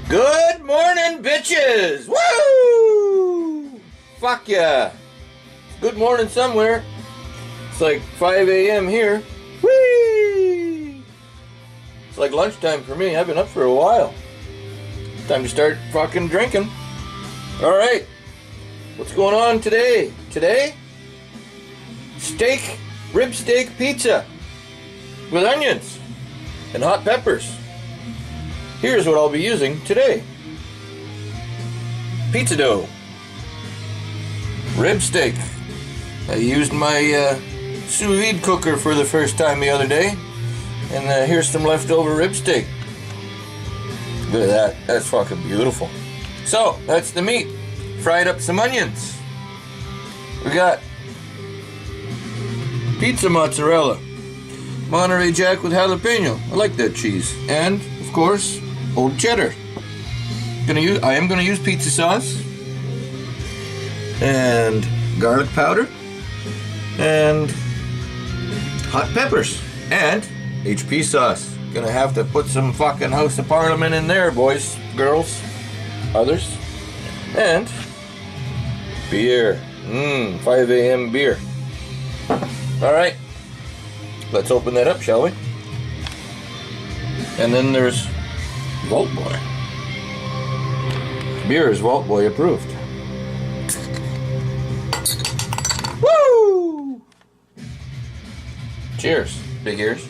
Good morning, bitches! Woo! Fuck yeah! Good morning somewhere. It's like 5 a.m. here. Whee! It's like lunchtime for me. I've been up for a while. Time to start fucking drinking. Alright. What's going on today? Today? Rib steak pizza. With onions. And hot peppers. Here's what I'll be using today. Pizza dough. Rib steak. I used my sous vide cooker for the first time the other day. And here's some leftover rib steak. Look at that. That's fucking beautiful. So, that's the meat. Fried up some onions. We got pizza mozzarella. Monterey Jack with jalapeno. I like that cheese. And, of course, old cheddar. I am gonna use pizza sauce and garlic powder and hot peppers and HP sauce. Gonna have to put some fucking House of Parliament in there, boys, girls, others, and beer. 5 a.m. beer. All right, let's open that up, shall we? And then there's Vault Boy. Beer is Vault Boy approved. Woo! Cheers, big ears.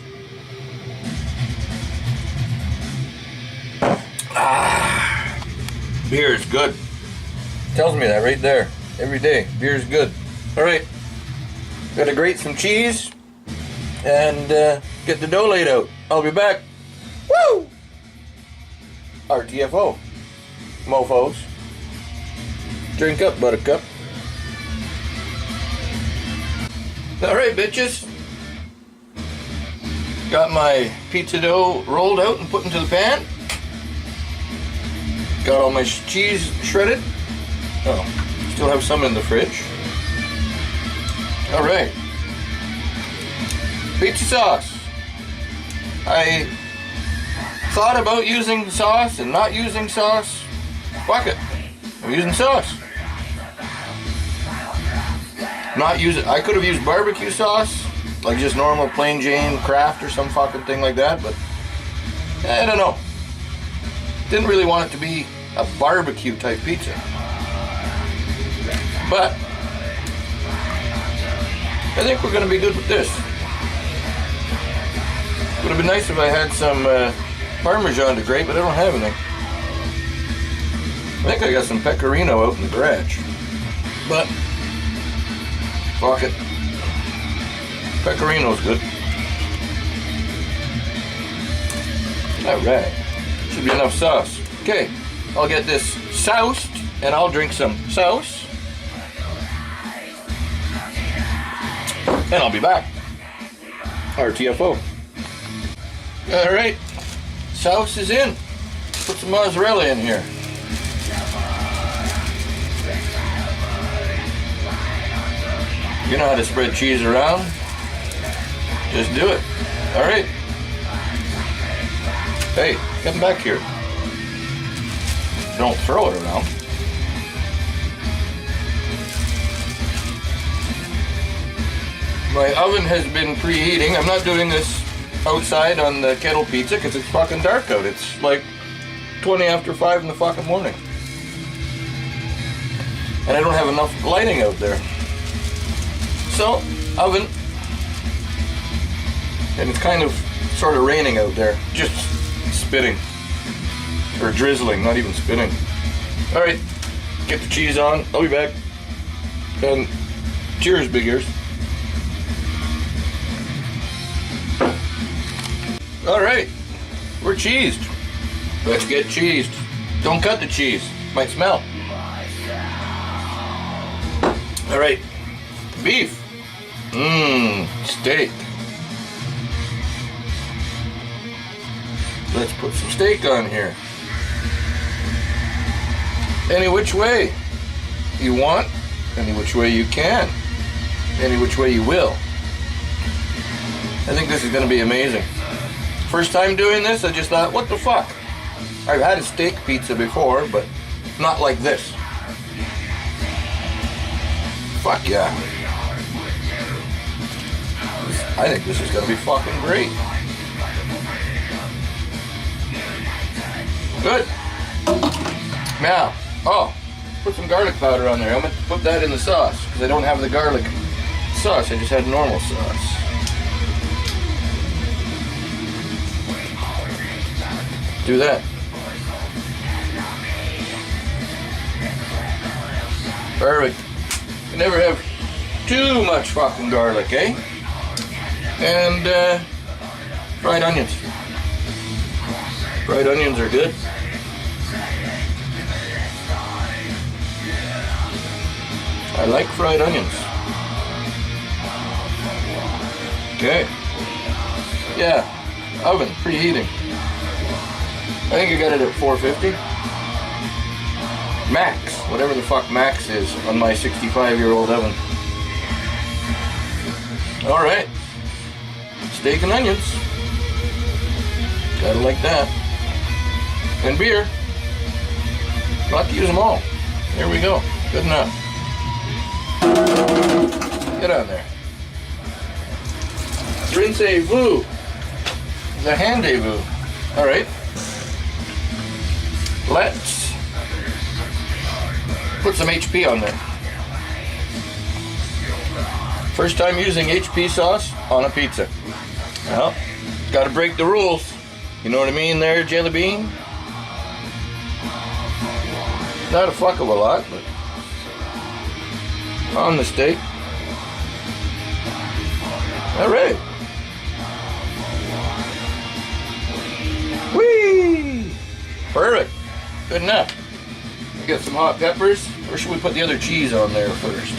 Beer is good. Tells me that right there. Every day, beer is good. All right, gotta grate some cheese and get the dough laid out. I'll be back. Woo! RTFO. Mofos. Drink up, buttercup. Alright, bitches. Got my pizza dough rolled out and put into the pan. Got all my cheese shredded. Oh, still have some in the fridge. Alright. Pizza sauce. I thought about using sauce and not using sauce. Fuck it. I'm using sauce. I could have used barbecue sauce, like just normal plain Jane Kraft or some fucking thing like that, but I don't know. Didn't really want it to be a barbecue type pizza. But I think we're gonna be good with this. Would have been nice if I had some Parmesan to grate, but I don't have any. I think I got some pecorino out in the garage. But fuck it. Pecorino's good. Alright. Should be enough sauce. Okay. I'll get this soused and I'll drink some sauce. And I'll be back. RTFO. Alright, sauce is in. Put some mozzarella in here. You know how to spread cheese around. Just do it. Alright. Hey, come back here. Don't throw it around. My oven has been preheating. I'm not doing this outside on the kettle pizza because it's fucking dark out. It's like 20 after 5 in the fucking morning. And I don't have enough lighting out there. So, oven. And it's kind of sort of raining out there. Just spitting. Or drizzling, not even spitting. Alright, get the cheese on. I'll be back. And cheers, big ears. Alright, we're cheesed. Let's get cheesed. Don't cut the cheese, might smell. Alright, beef. Steak. Let's put some steak on here. Any which way you want, any which way you can, any which way you will. I think this is going to be amazing. First time doing this, I just thought, what the fuck? I've had a steak pizza before, but not like this. Fuck yeah. I think this is gonna be fucking great. Good. Now, put some garlic powder on there. I'm gonna put that in the sauce because I don't have the garlic sauce. I just had normal sauce. Do that. Perfect. You never have too much fucking garlic, eh? And fried onions. Fried onions are good. I like fried onions. Okay. Yeah, oven, preheating. I think I got it at 450. Max, whatever the fuck max is on my 65-year-old oven. Alright. Steak and onions. Gotta like that. And beer. Not to use them all. There we go. Good enough. Get on there. Rinsez-vous. The handez-vous. Alright. Let's put some HP on there. First time using HP sauce on a pizza. Well, gotta break the rules. You know what I mean there, Jelly Bean? Not a fuck of a lot, but on the steak. Alright. Whee! Perfect. Good enough. Get some hot peppers, or should we put the other cheese on there first?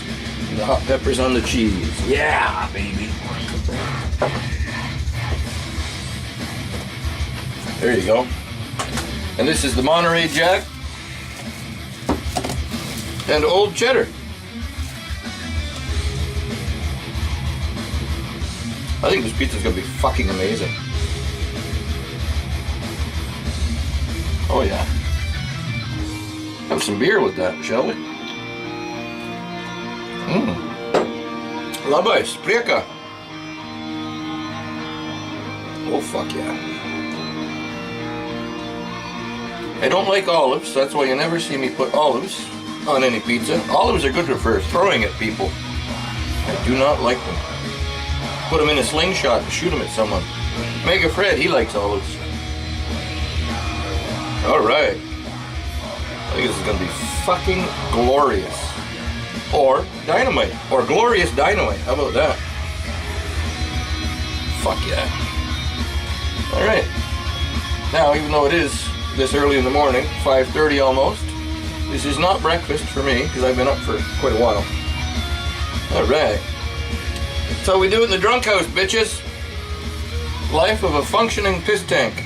The hot peppers on the cheese. Yeah, baby. There you go. And this is the Monterey Jack and Old Cheddar. I think this pizza's gonna be fucking amazing. Oh yeah. Have some beer with that, shall we? Labai, spreka. Oh fuck yeah. I don't like olives, that's why you never see me put olives on any pizza. Olives are good for throwing at people. I do not like them. Put them in a slingshot and shoot them at someone. Mega Fred, he likes olives. Alright. I think this is gonna be fucking glorious. Or dynamite. Or glorious dynamite. How about that? Fuck yeah. Alright. Now, even though it is this early in the morning, 5:30 almost, this is not breakfast for me, because I've been up for quite a while. Alright. That's how we do it in the drunk house, bitches. Life of a functioning piss tank.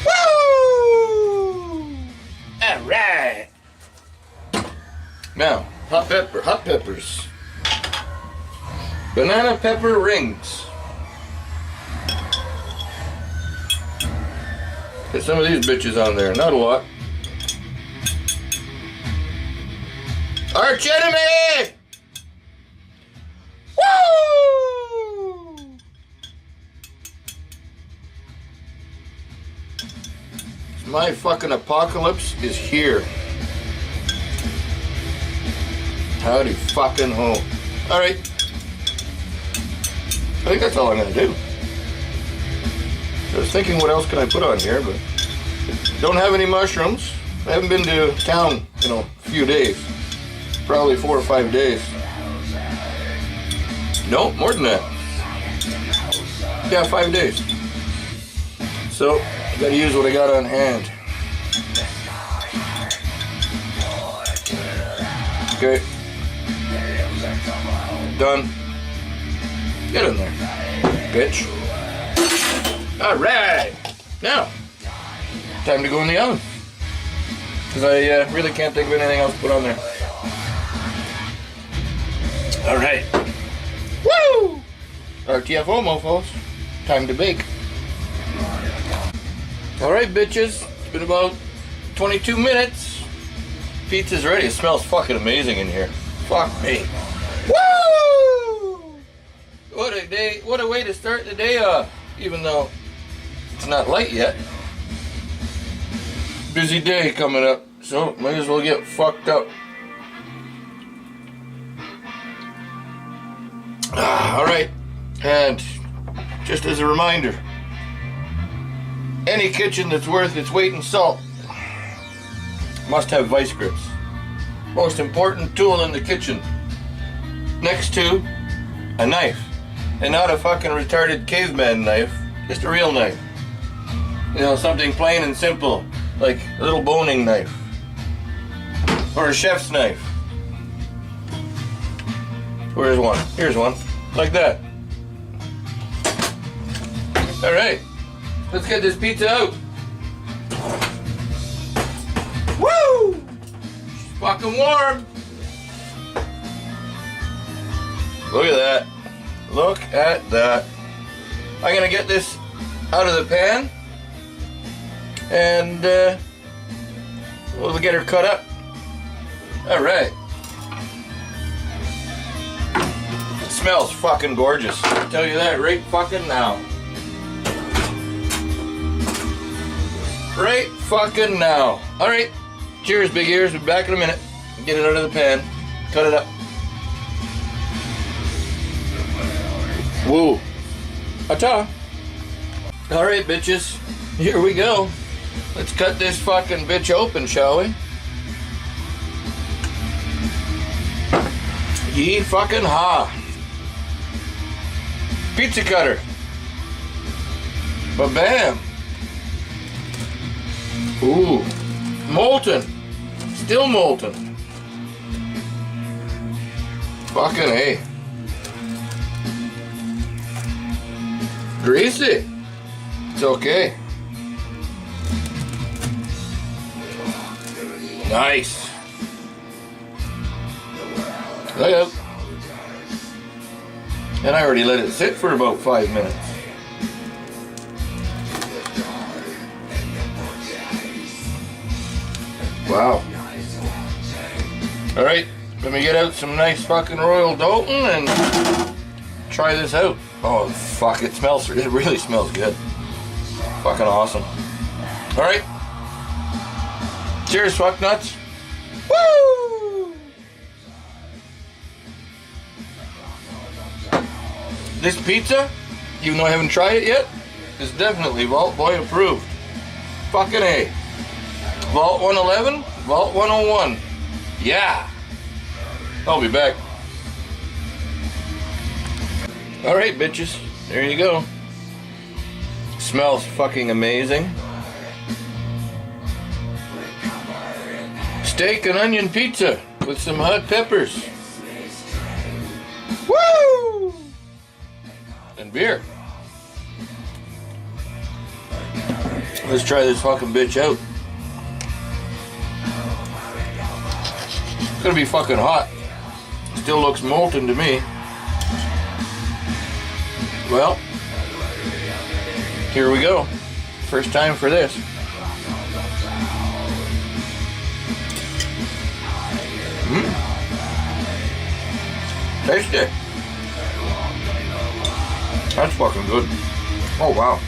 Woo! Alright. Now, hot peppers. Banana pepper rings. Put some of these bitches on there, not a lot. Arch enemy! Woo! My fucking apocalypse is here. Howdy fucking ho. Alright. I think that's all I'm gonna do. I was thinking what else can I put on here, but don't have any mushrooms. I haven't been to town in a few days. Probably 4 or 5 days. No, more than that. Yeah, 5 days. So, I gotta use what I got on hand. Okay. Done. Get in there, bitch. Alright. Now, time to go in the oven. Because I really can't think of anything else to put on there. Alright. Woo! RTFO, mofos. Time to bake. Alright, bitches. It's been about 22 minutes. Pizza's ready. It smells fucking amazing in here. Fuck me. Woo! What a day. What a way to start the day off. Even though it's not light yet. Busy day coming up. So might as well get fucked up. Alright. And just as a reminder, any kitchen that's worth its weight in salt must have vice grips. Most important tool in the kitchen, next to a knife. And not a fucking retarded caveman knife, just a real knife. You know, something plain and simple, like a little boning knife. Or a chef's knife. Where's one? Here's one. Like that. Alright, let's get this pizza out. Woo! It's fucking warm. Look at that. Look at that. I'm gonna get this out of the pan and we'll get her cut up. Alright. It smells fucking gorgeous. I'll tell you that right fucking now. Right fucking now. Alright. Cheers, big ears. We'll be back in a minute. Get it out of the pan. Cut it up. Woo. Ta-ta. Alright, bitches. Here we go. Let's cut this fucking bitch open, shall we? Yee fucking ha. Pizza cutter. Ba-bam. Ooh, molten, still molten. Fucking A. Greasy. It's okay. Nice. Look out. And I already let it sit for about 5 minutes. Wow. Alright, let me get out some nice fucking Royal Dalton and try this out. Oh fuck, it really smells good. Fucking awesome. Alright. Cheers, fuck nuts. Woo! This pizza, even though I haven't tried it yet, is definitely Vault Boy approved. Fucking A. Vault 111, Vault 101. Yeah. I'll be back. Alright, bitches. There you go. Smells fucking amazing. Steak and onion pizza with some hot peppers. Woo! And beer. Let's try this fucking bitch out. It's gonna be fucking hot. Still looks molten to me. Well, here we go. First time for this. Taste it. That's fucking good. Oh wow.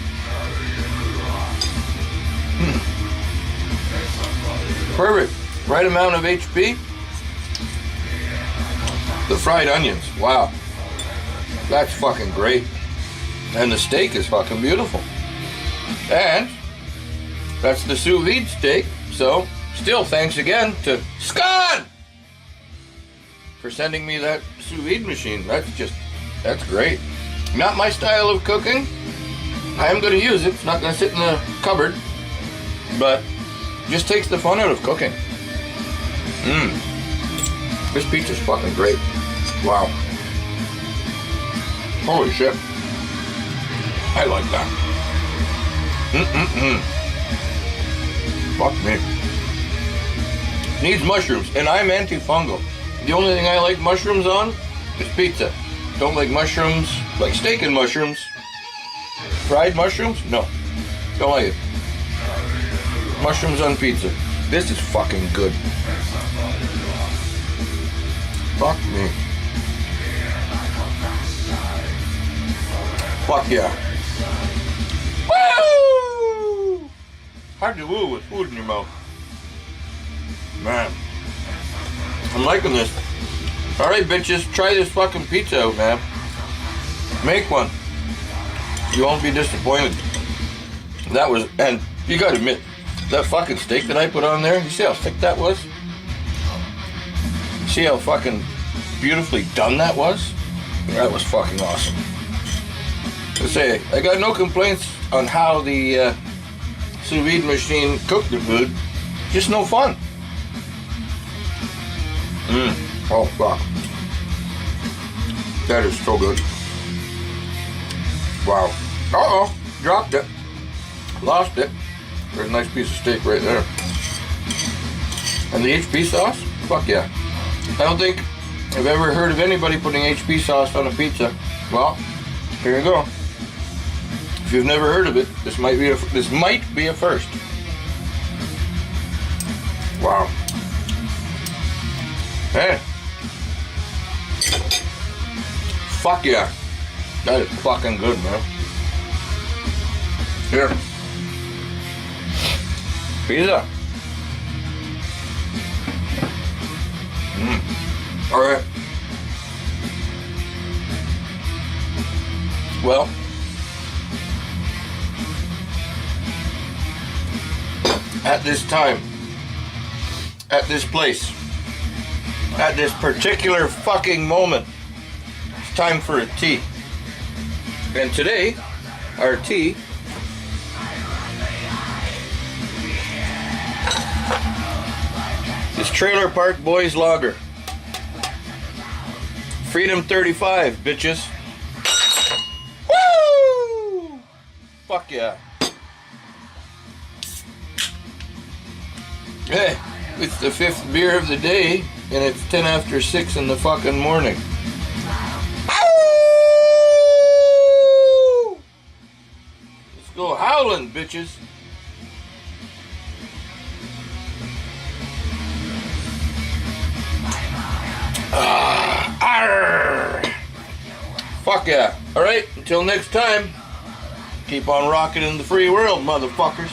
Perfect. Right amount of HP. The fried onions, wow. That's fucking great. And the steak is fucking beautiful. And that's the sous vide steak. So, still thanks again to Scott for sending me that sous vide machine. That's great. Not my style of cooking. I am going to use it. It's not going to sit in the cupboard. But just takes the fun out of cooking. This pizza's fucking great. Wow. Holy shit. I like that. Fuck me. Needs mushrooms, and I'm antifungal. The only thing I like mushrooms on is pizza. Don't like mushrooms, like steak and mushrooms. Fried mushrooms? No. Don't like it. Mushrooms on pizza. This is fucking good. Fuck me. Fuck yeah. Woo! Hard to woo with food in your mouth. Man. I'm liking this. Alright, bitches, try this fucking pizza out, man. Make one. You won't be disappointed. That was, and you gotta admit, that fucking steak that I put on there, you see how thick that was? See how fucking beautifully done that was? That was fucking awesome. I say, I got no complaints on how the sous vide machine cooked the food. Just no fun. Oh fuck. That is so good. Wow. Uh-oh. Dropped it. Lost it. There's a nice piece of steak right there. And the HP sauce? Fuck yeah. I don't think I've ever heard of anybody putting HP sauce on a pizza. Well, here you go. If you've never heard of it, this might be a first. Wow. Hey. Fuck yeah. That is fucking good, man. Here. Pizza. Alright. Well. At this time. At this place. At this particular fucking moment. It's time for a tea. And today, our tea is Trailer Park Boys Lager. Freedom 35, bitches. Woo! Fuck yeah. Hey, it's the 5th beer of the day, and it's 10 after 6 in the fucking morning. Let's go howling, bitches. Fuck yeah. Alright, until next time, keep on rocking in the free world, motherfuckers.